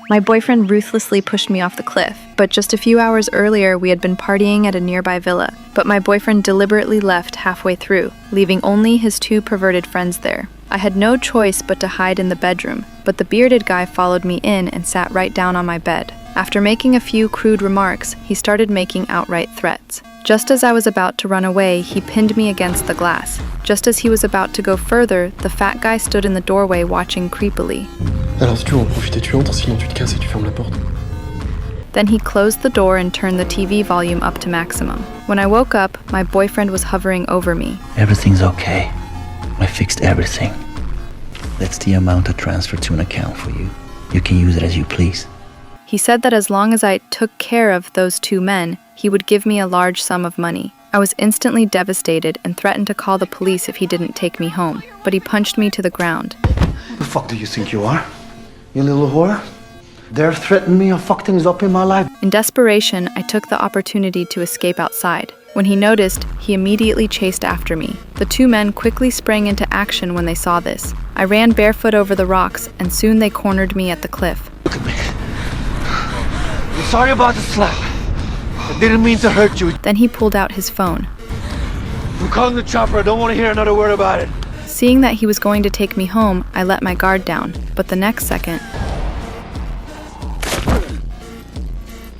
My boyfriend ruthlessly pushed me off the cliff, but just a few hours earlier we had been partying at a nearby villa. But my boyfriend deliberately left halfway through, leaving only his two perverted friends there. I had no choice but to hide in the bedroom, but the bearded guy followed me in and sat right down on my bed. After making a few crude remarks, he started making outright threats. Just as I was about to run away, he pinned me against the glass. Just as he was about to go further, the fat guy stood in the doorway watching creepily. Alors si tu veux en profiter, tu entres, sinon tu te casses et tu fermes la porte. Then he closed the door and turned the TV volume up to maximum. When I woke up, my boyfriend was hovering over me. Everything's okay. I fixed everything. That's the amount I transferred to an account for you. You can use it as you please. He said that as long as I took care of those two men, he would give me a large sum of money. I was instantly devastated and threatened to call the police if he didn't take me home, but he punched me to the ground. Who the fuck do you think you are? You little whore? Dare threaten me or fuck things up in my life? In desperation, I took the opportunity to escape outside. When he noticed, he immediately chased after me. The two men quickly sprang into action when they saw this. I ran barefoot over the rocks, and soon they cornered me at the cliff. Look at me. I'm sorry about the slap. I didn't mean to hurt you. Then he pulled out his phone. I'm calling the chopper. I don't want to hear another word about it. Seeing that he was going to take me home, I let my guard down, but the next second,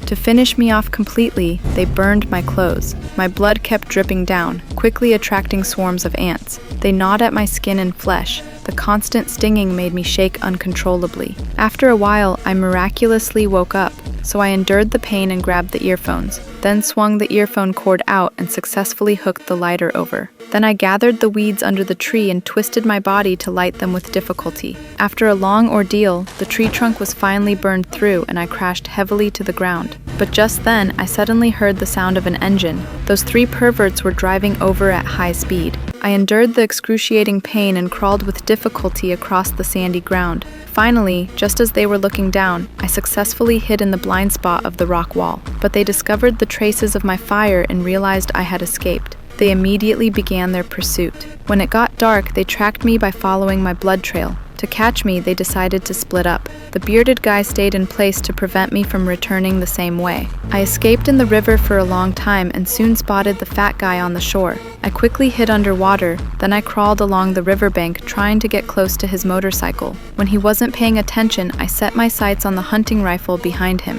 to finish me off completely, they burned my clothes. My blood kept dripping down, quickly attracting swarms of ants. They gnawed at my skin and flesh. The constant stinging made me shake uncontrollably. After a while, I miraculously woke up, so I endured the pain and grabbed the earphones, then swung the earphone cord out and successfully hooked the lighter over. Then I gathered the weeds under the tree and twisted my body to light them with difficulty. After a long ordeal, the tree trunk was finally burned through and I crashed heavily to the ground. But just then, I suddenly heard the sound of an engine. Those three perverts were driving over at high speed. I endured the excruciating pain and crawled with difficulty across the sandy ground. Finally, just as they were looking down, I successfully hid in the blind spot of the rock wall. But they discovered the traces of my fire and realized I had escaped. They immediately began their pursuit. When it got dark, they tracked me by following my blood trail. To catch me, they decided to split up. The bearded guy stayed in place to prevent me from returning the same way. I escaped in the river for a long time and soon spotted the fat guy on the shore. I quickly hid underwater, then I crawled along the riverbank trying to get close to his motorcycle. When he wasn't paying attention, I set my sights on the hunting rifle behind him.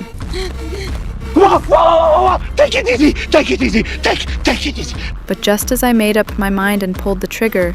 Whoa, whoa, whoa, whoa. Take it easy, take it easy, take it easy. But just as I made up my mind and pulled the trigger,